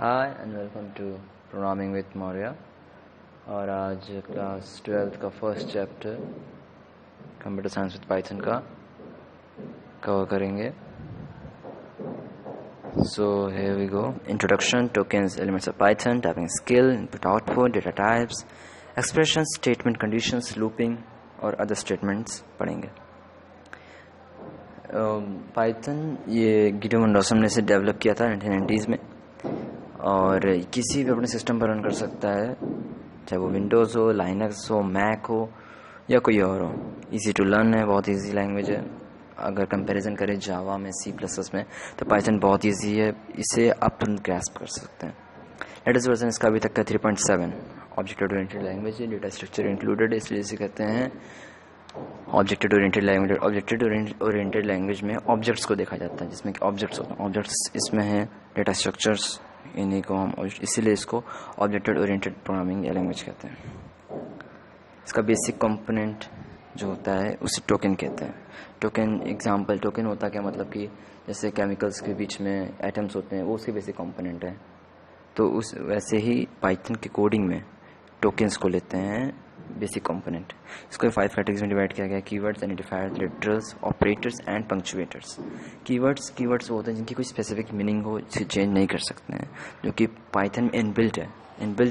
Hi and welcome to programming with Maurya. और आज class 12th का first chapter computer science with Python का cover करेंगे। So here we go. Introduction, tokens, elements of Python, typing skill, input output, data types, expression, statement, conditions, looping और other statements पढ़ेंगे। Python ये Guido Anderson ने इसे develop किया था 1990s में, और किसी भी अपने सिस्टम पर रन कर सकता है, चाहे वो विंडोज़ हो, लाइनक्स हो, मैक हो या कोई और हो। इजी टू लर्न है, बहुत इजी लैंग्वेज है। अगर कंपैरिजन करें जावा में, C++ में, तो पाइथन बहुत इजी है, इसे आप तुरंत ग्रैस्प कर सकते हैं। लेटेस्ट वर्जन इसका अभी तक का 3.7 ऑब्जेक्ट ओरिएंटेड लैंग्वेज है, डेटा स्ट्रक्चर इंक्लूडेड है, इसलिए इसे कहते हैं object oriented language. Object oriented language में ऑब्जेक्ट्स को देखा जाता है, जिसमें कि ऑब्जेक्ट्स होते हैं। ऑब्जेक्ट्स इसमें है डेटा स्ट्रक्चर्स, इन्हीं को हम इसीलिए इसको ऑब्जेक्ट ओरिएंटेड प्रोग्रामिंग लैंग्वेज कहते हैं। इसका बेसिक कंपोनेंट जो होता है उसे टोकन कहते हैं। टोकन एग्जांपल, टोकन होता है क्या, मतलब कि जैसे केमिकल्स के बीच में एटम्स होते हैं, वो उसके बेसिक कंपोनेंट है। तो उस वैसे ही पाइथन के कोडिंग में टोकन्स को लेते हैं बेसिक कंपोनेंट। इसको 5 कैटेगरीज में डिवाइड किया गया है: keywords, identifiers, literals, operators and punctuators. Keywords वो होते हैं जिनकी कोई स्पेसिफिक मीनिंग हो, इसे चेंज नहीं कर सकते हैं, जो कि पाइथन में इनबिल्ट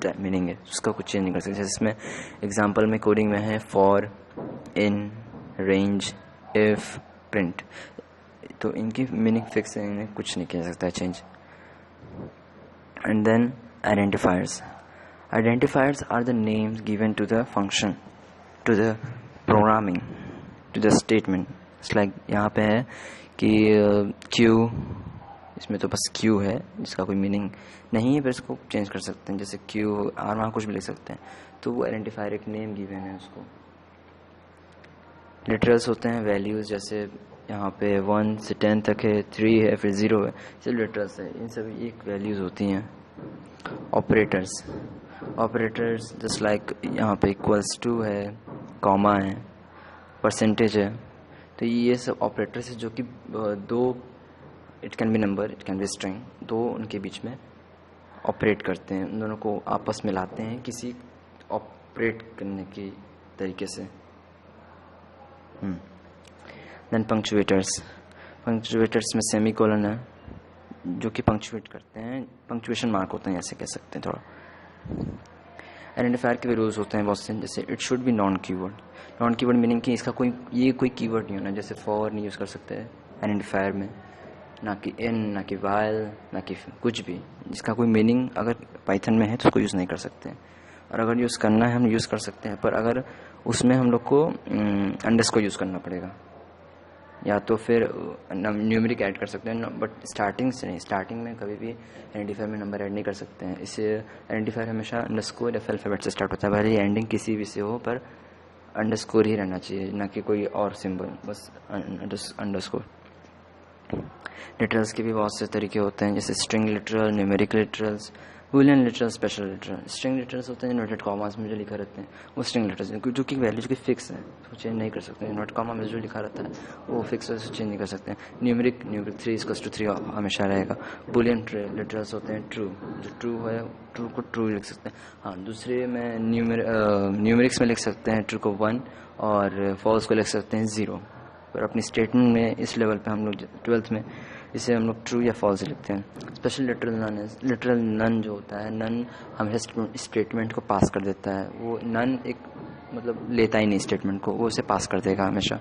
है मीनिंग है, उसका कुछ चेंज नहीं कर सकते। जैसे इसमें एग्जांपल में कोडिंग में है for, in, range, if, print, तो इनकी मीनिंग फिक्स है, इन्हें कुछ नहीं किया जा सकता है change. And then identifiers. Identifiers are the names given to the function, to the programming, to the statement. It's like यहाँ पे है कि Q, इसमें तो बस Q है जिसका कोई मीनिंग नहीं है, पर इसको चेंज कर सकते हैं। जैसे Q और वहाँ कुछ भी लिख सकते हैं, तो वो आइडेंटिफायर एक नेम गिवन है उसको। लिटरल्स होते हैं वैल्यूज़, जैसे यहाँ पे 1 से 10 तक है, 3 है, फिर 0 है, सब लिटरल्स है, इन सभी एक वैल्यूज़ होती हैं। ऑपरेटर्स जस्ट लाइक यहाँ पे इक्वल्स टू है, कॉमा है, परसेंटेज है, तो ये सब ऑपरेटर्स है जो कि दो, it can be number, it can be string, दो उनके बीच में ऑपरेट करते हैं, उन दोनों को आपस में लाते हैं किसी ऑपरेट करने के तरीके से। देन पंक्चुएटर्स में सेमीकोलन है जो कि पंक्चुएट करते हैं, पंक्चुएशन मार्क होते हैं, ऐसे कह सकते हैं थोड़ा। आइडेंटिफायर के भी रूल्स होते हैं बहुत से, जैसे it should be non keyword meaning कि इसका कोई कीवर्ड नहीं होना, जैसे फॉर नहीं यूज़ कर सकते हैं आइडेंटिफायर में, ना कि इन, ना कि वाइल, ना कि कुछ भी जिसका कोई मीनिंग अगर पाइथन में है तो उसको यूज़ नहीं कर सकते हैं। और अगर यूज़ करना है हम यूज़ कर सकते हैं, पर अगर उसमें हम लोग को अंडरस्कोर यूज़ करना पड़ेगा, या तो फिर न्यूमेरिक ऐड कर सकते हैं, बट स्टार्टिंग से नहीं। स्टार्टिंग में कभी भी आइडेंटिफायर में नंबर ऐड नहीं कर सकते हैं। इससे आइडेंटिफायर हमेशा अंडरस्कोर या अल्फाबेट से स्टार्ट होता है, भले एंडिंग किसी भी से हो, पर अंडरस्कोर ही रहना चाहिए, ना कि कोई और सिंबल, बस अंडरस्कोर। लिटरल्स के भी बहुत से तरीके होते हैं, जैसे string literal, numeric literals, Boolean literal, special literal. String literals होते हैं इन्वर्टेड कॉमास में जो लिखा रहते हैं, वो स्ट्रिंग लिटरल्स, जो कि वैल्यू जो कि फिक्स है, तो चेंज नहीं कर सकते। इन्वर्टेड कॉमा में जो लिखा रहता है वो फिक्स है, उसे चेंज नहीं कर सकते हैं। न्यूमेरिक 3 हमेशा रहेगा। बूलियन लिटरल्स होते हैं ट्रू, जो ट्रू है ट्रू को ट्रू लिख सकते हैं। हाँ, दूसरे में न्यूमेरिक्स में लिख सकते हैं ट्रू को 1 और फॉल्स को लिख सकते हैं 0। पर अपनी स्टेटमेंट में इस लेवल पे हम लोग 12th में इसे हम लोग ट्रू या फॉल्स लिखते हैं। स्पेशल लिटरल नन जो होता है, नन हमेशा स्टेटमेंट को पास कर देता है, वो नन एक मतलब लेता ही नहीं स्टेटमेंट को, वो उसे पास कर देगा हमेशा।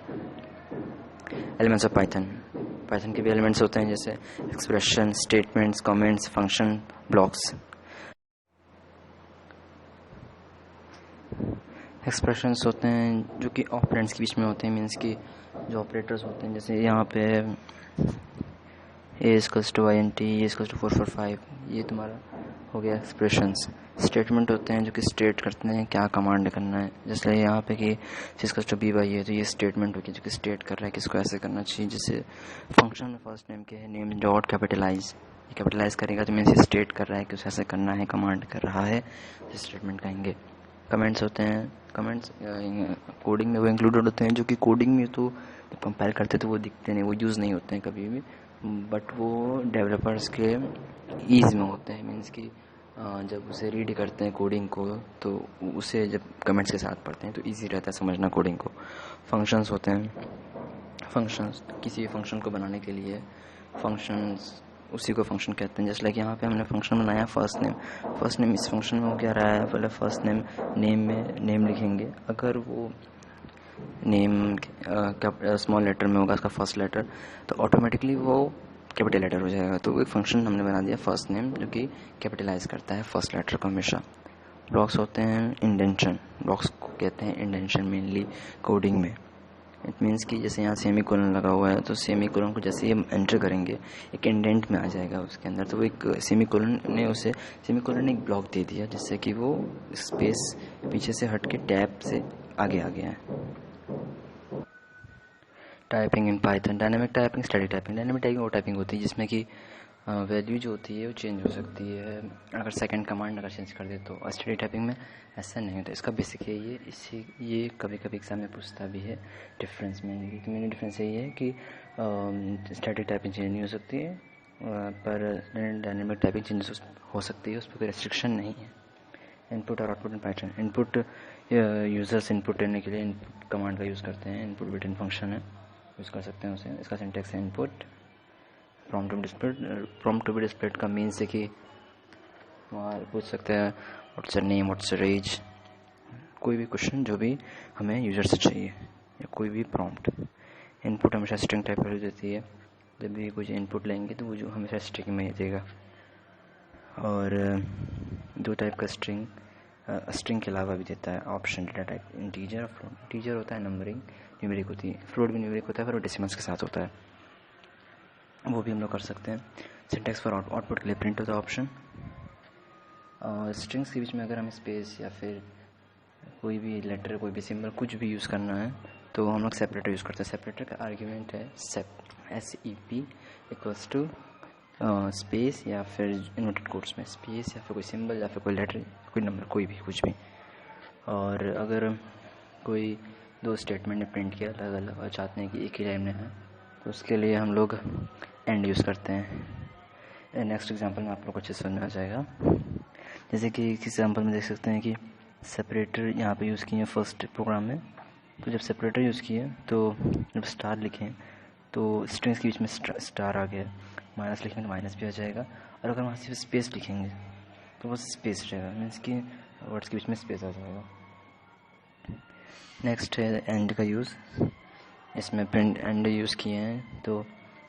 एलिमेंट्स ऑफ पाइथन के भी एलिमेंट्स होते हैं, जैसे expression, statements, comments, function, blocks. Expressions होते हैं जो कि ऑपरेंड्स के बीच में होते हैं, मीन्स कि जो ऑपरेटर्स होते हैं, जैसे यहाँ पे a equals to int, a equals to 445, ये तुम्हारा हो गया एक्सप्रेशंस। स्टेटमेंट होते हैं जो कि स्टेट करते हैं क्या कमांड करना है, जैसे यहाँ पे कि c equals to b by a, तो ये स्टेटमेंट होगी जो कि स्टेट कर रहा है किसको ऐसे करना चाहिए। जैसे फंक्शन में फर्स्ट नेम के है, नेम डॉट कैपिटलाइज करेगा तो मीन्स स्टेट कर रहा है कि उसे ऐसे करना है, कमांड कर रहा है, तो स्टेटमेंट कहेंगे। कमेंट्स होते हैं, कमेंट्स कोडिंग में वो इंक्लूडेड होते हैं, जो कि कोडिंग में तो कंपाइल करते तो वो दिखते नहीं, वो यूज़ नहीं होते हैं कभी भी, बट वो डेवलपर्स के ईज में होते हैं, मीन्स कि जब उसे रीड करते हैं कोडिंग को तो उसे जब कमेंट्स के साथ पढ़ते हैं तो इजी रहता है समझना कोडिंग को। फंक्शंस होते हैं, फंक्शंस किसी भी फंक्शन को बनाने के लिए फंक्शंस उसी को फंक्शन कहते हैं। जैसे लाइक यहाँ पे हमने फंक्शन बनाया फर्स्ट नेम, इस फंक्शन में वो क्या रहा है, पहले फर्स्ट नेम में नेम लिखेंगे, अगर वो नेम स्मॉल लेटर में होगा उसका फर्स्ट लेटर तो ऑटोमेटिकली वो कैपिटल लेटर हो जाएगा। तो एक फंक्शन हमने बना दिया फर्स्ट नेम जो कि कैपिटलाइज करता है फर्स्ट लेटर को हमेशा। ब्लॉक्स होते हैं इंडेंशन, ब्लॉक्स को कहते हैं इंडेंशन मेनली कोडिंग में। इट मीन्स कि जैसे यहाँ सेमी कोलन लगा हुआ है तो सेमी कोलन को जैसे ही हम एंटर करेंगे एक इंडेंट में आ जाएगा उसके अंदर, तो वो एक सेमी कोलन ने एक ब्लॉक दे दिया जिससे कि वो स्पेस पीछे से हट के टैब से आगे आ गया है। Typing in Python, dynamic typing, static typing. Dynamic typing वो टाइपिंग होती है जिसमें कि वैल्यू जो होती है वो चेंज हो सकती है अगर सेकंड कमांड अगर चेंज कर दे तो। और स्टैटिक टाइपिंग में ऐसा नहीं होता। इसका बेसिक है ये कभी कभी एग्जाम में पूछता भी है डिफरेंस में। तो मेन डिफरेंस यही है कि स्टैटिक टाइपिंग चेंज नहीं हो सकती है पर डायनामिक टाइपिंग चेंज हो सकती है, उस पर कोई रेस्ट्रिक्शन नहीं है। इनपुट और output in Python, input users input देने के लिए इनपुट कमांड का यूज़ करते हैं। इनपुट बिल्ट इन फंक्शन है, यूज़ कर सकते हैं उसे। इसका सिंटैक्स है input prompt to be displayed का मीन्स है कि वहाँ पूछ सकते हैं what's your name, what's your age, कोई भी क्वेश्चन जो भी हमें यूजर से चाहिए या कोई भी प्रॉम्प्ट। इनपुट हमेशा स्ट्रिंग टाइप वैल्यू देती है, जब भी कुछ इनपुट लेंगे तो वो जो हमेशा स्ट्रिंग में ही देगा। और दो टाइप का स्ट्रिंग के अलावा भी देता है ऑप्शन डेटा टाइप, इंटीजर और फ्लोट। इंटीजर होता है नंबरिंग, न्यूमेरिक होती है, फ्लोट भी न्यूमेरिक होता है पर वो डेसिमल्स के साथ होता है, वो भी हम लोग कर सकते हैं। सिंटैक्स फॉर आउटपुट के लिए प्रिंट होता है ऑप्शन। और स्ट्रिंग्स के बीच में अगर हमें स्पेस या फिर कोई भी लेटर कोई भी सिंबल कुछ भी यूज़ करना है तो हम लोग सेपरेटर यूज़ करते हैं। सेपरेटर का आर्ग्यूमेंट है SEP इक्वल्स टू स्पेस या फिर इन्वर्टेड कोट्स में स्पेस या फिर कोई सिंबल या फिर कोई लेटर कोई नंबर कोई भी कुछ भी। और अगर कोई दो स्टेटमेंट ने प्रिंट किया अलग अलग और चाहते हैं कि एक ही लाइन में है तो उसके लिए हम लोग एंड यूज़ करते हैं। नेक्स्ट एग्जांपल में आप लोग को अच्छे समझ में आ जाएगा। जैसे कि इस एग्जांपल में देख सकते हैं कि सेपरेटर यहाँ पे यूज़ किए हैं फर्स्ट प्रोग्राम में। तो जब सेपरेटर यूज़ किए तो जब स्टार लिखें तो स्ट्रिंग्स के बीच में स्टार आ गया, माइनस लिखेंगे तो माइनस भी आ जाएगा, और अगर वहाँ सिर्फ स्पेस लिखेंगे तो बस स्पेस रहेगा, मीन्स कि वर्ड्स के बीच में स्पेस आ जाएगा। नेक्स्ट है एंड का यूज़। इसमें प्रिंट एंड यूज़ किए हैं तो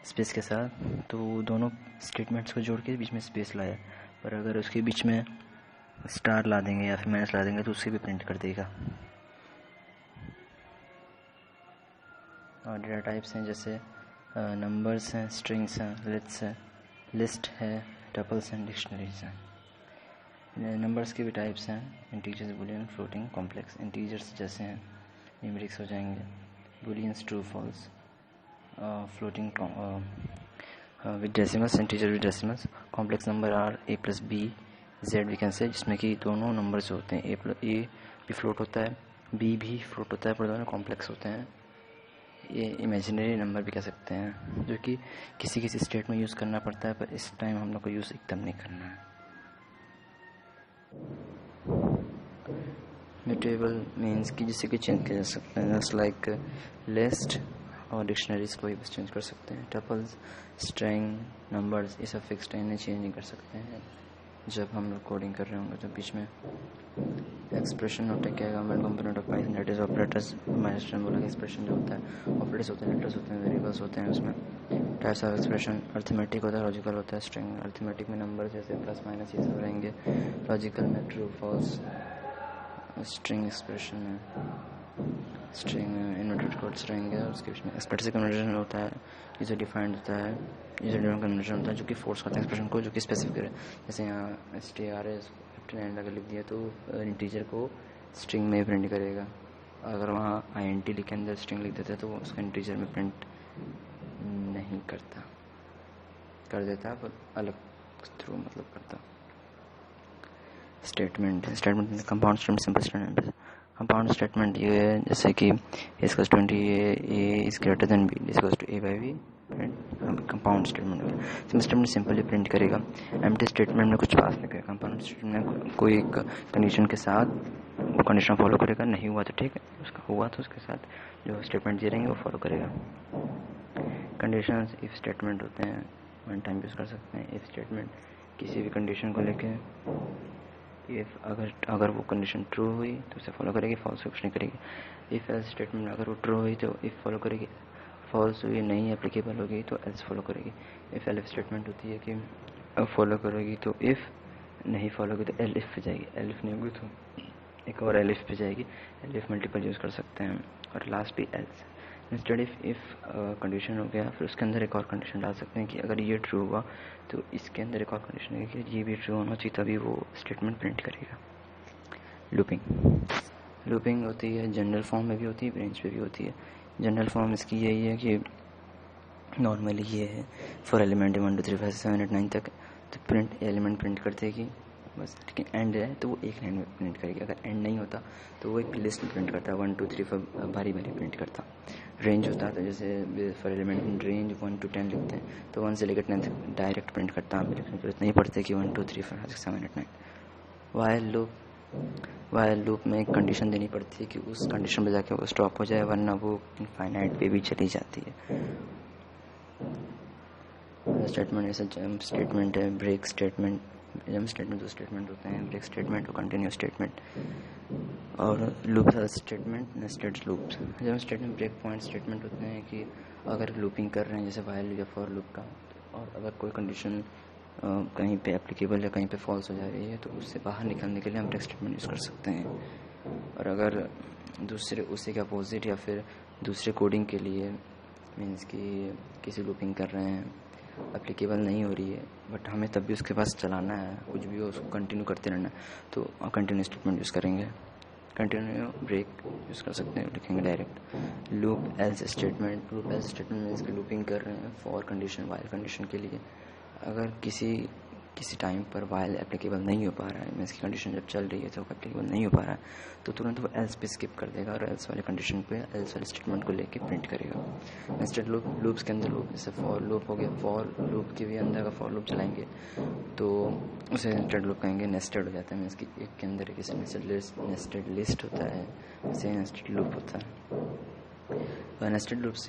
स्पेस के साथ, तो दोनों स्टेटमेंट्स को जोड़ के बीच में स्पेस लाया, पर अगर उसके बीच में स्टार ला देंगे या फिर माइनस ला देंगे तो उससे भी प्रिंट कर देगा। और डेटा टाइप्स हैं जैसे नंबर्स हैं, स्ट्रिंग्स हैं, लिस्ट है, टपल्स हैं, डिक्शनरीज हैं। नंबर्स के भी टाइप्स हैं, integers, boolean, floating, complex. Integers जैसे हैं न्यूमेरिक्स हो जाएंगे, booleans true false, floating with decimals, integer with decimals. Complex number are A + B Z we can say, जिसमें कि दोनों नंबर्स होते हैं, A भी फ्लोट होता है, B भी फ्लोट होता है, पर दोनों कॉम्प्लेक्स होते हैं। ये इमेजिनरी नंबर भी कह सकते हैं जो कि किसी किसी स्टेट में यूज़ करना पड़ता है, पर इस टाइम हम लोग को यूज़ एकदम नहीं करना है। म्यूटेबल मीन्स कि जिसे कि चेंज किया जा सकता है, जस्ट लाइक लिस्ट और डिक्शनरीज को भी बस चेंज कर सकते हैं। टपल्स, स्ट्रिंग, नंबर्स ये सब फिक्स्ड है, इन्हें चेंज नहीं कर सकते हैं जब हम लोग कोडिंग कर रहे होंगे। तो बीच में एक्सप्रेशन नोट है क्या, government component of Python that is operators. Milestone बोला एक्सप्रेशन जो होता है, ऑपरेटर्स होते हैं, लेटर्स होते हैं, वेरिएबल्स होते हैं उसमें। टाइप्स ऑफ एक्सप्रेशन, अर्थमेटिक होता है, लॉजिकल होता है, स्ट्रिंग। अर्थमेटिक में नंबर जैसे प्लस माइनस ये सब रहेंगे, लॉजिकल में ट्रू फॉल्स। स्ट्रिंग एक्सप्रेशन में स्ट्रिंग इन्वर्टेड कोट्स रहेंगे, उसके बीच में एक्सप्रेसिव कन्वर्जन होता है, यूजर डिफाइंड होता है, यूजर डिफाइंड कन्वर्जन होता है जो कि फोर्स करता है एक्सप्रेशन को, जो कि स्पेसिफिक है। जैसे यहाँ STRS 59 अगर लिख दिया तो इंटीजर को स्ट्रिंग में प्रिंट करेगा, अगर वहाँ INT लिख के अंदर स्ट्रिंग लिख देता है तो उसका इंटीजर में प्रिंट नहीं करता, कर देता पर अलग थ्रू मतलब करता। Statement compound statement, simple statement. Compound statement ये है जैसे कि इसकस 20 A is greater than B डिस्कस to A by B, compound statement हो गया। स्टेटमेंट सिंपली प्रिंट करेगा। एम्प्टी स्टेटमेंट में कुछ पास नहीं करेगा। कंपाउंड स्टेटमेंट में कोई कंडीशन के साथ वो कंडीशन फॉलो करेगा, नहीं हुआ तो ठीक है, उसका हुआ तो उसके साथ जो स्टेटमेंट दे रहेंगे वो फॉलो करेगा। कंडीशंस इफ स्टेटमेंट होते हैं, वन टाइम यूज़ कर सकते हैं। इफ स्टेटमेंट किसी भी कंडीशन को लेके इफ अगर वो कंडीशन ट्रू हुई तो उसे फॉलो करेगी, फॉल्स कुछ नहीं करेगी। इफ एल्स स्टेटमेंट अगर वो ट्रू हुई तो इफ फॉलो करेगी, फॉल्स हुई नहीं एप्लीकेबल होगी तो एल्स फॉलो करेगी। इफ एल्फ स्टेटमेंट होती है कि फॉलो करेगी तो इफ, नहीं फॉलो की तो एल्फ पे जाएगी, एल्फ नहीं होगी तो एक और एल्फ पे जाएगी। एल्फ मल्टीपल यूज़ कर सकते हैं। और लास्ट भी एल्स। इंस्टेड इफ कंडीशन हो गया, फिर उसके अंदर एक और कंडीशन डाल सकते हैं कि अगर ये ट्रू हुआ तो इसके अंदर एक और कंडीशन है कि ये भी ट्रू होना चाहिए, तभी वो स्टेटमेंट प्रिंट करेगा। लूपिंग होती है जनरल फॉर्म में भी होती है, ब्रांच में भी होती है। जनरल फॉर्म इसकी यही है कि नॉर्मली ये है फॉर एलिमेंट 1 2 3 4 5 6 7 8 9 तक तो प्रिंट एलिमेंट प्रिंट कर देगी बस। लेकिन एंड है तो वो एक लाइन में प्रिंट करेगी। अगर एंड नहीं होता तो वो एक लिस्ट में प्रिंट करता है, 1 2 3 4 बारी प्रिंट करता। रेंज होता है तो जैसे फॉर एलिमेंट रेंज 1 to 10 लिखते हैं तो 1 से लेकर 10 तक डायरेक्ट प्रिंट करता है, लिखने की जरूरत नहीं पड़ती कि 1 2 3 4 5 6 7 8 9। वाइल लूप में एक कंडीशन देनी पड़ती है कि उस कंडीशन पे जाके वो स्टॉप हो जाए, वरना वो इनफाइनाइट पे भी चली जाती है। स्टेटमेंट ऐसा जंप स्टेटमेंट है, break statement. Jump statement 2 statement होते हैं, ब्रेक स्टेटमेंट और कंटिन्यू स्टेटमेंट। और loop statement, nested loop. Jump statement break point statement होते हैं कि अगर लूपिंग कर रहे हैं जैसे वाइल या फॉर लूप का, और अगर कोई कंडीशन कहीं पे एप्लीकेबल या कहीं पे फॉल्स हो जा रही है तो उससे बाहर निकलने के लिए हम ब्रेक स्टेटमेंट यूज़ कर सकते हैं। और अगर दूसरे उसी के अपोजिट या फिर दूसरे कोडिंग के लिए मीन्स कि किसी लूपिंग कर रहे हैं, एप्लीकेबल नहीं हो रही है बट हमें तब भी उसके पास चलाना है, कुछ भी हो उसको कंटिन्यू करते रहना है, तो कंटिन्यू स्टेटमेंट यूज़ करेंगे। कंटिन्यू ब्रेक यूज़ कर सकते हैं, लिखेंगे डायरेक्ट। लूप एल्स स्टेटमेंट में इसकी लूपिंग कर रहे हैं फॉर कंडीशन वाइल कंडीशन के लिए। अगर किसी टाइम पर वाइल एप्लीकेबल नहीं हो पा रहा है, मीन्स की कंडीशन जब चल रही है तो एप्लीकेबल नहीं हो पा रहा है, तो तुरंत वो एल्स पे स्किप कर देगा और एल्स वाले कंडीशन पे एल्स वाले स्टेटमेंट को लेके प्रिंट करेगा। नेस्टेड लूप्स के अंदर लूप जैसे फॉर लूप हो गया, फॉर लूप के भी अंदर अगर फॉर लूप चलाएंगे तो उसे नेस्टेड लूप कहेंगे। नेस्टेड हो जाता है, मीन्स की एक के अंदर एक नेस्टेड लिस्ट होता है, वैसे नेस्टेड लूप होता है। Nested loop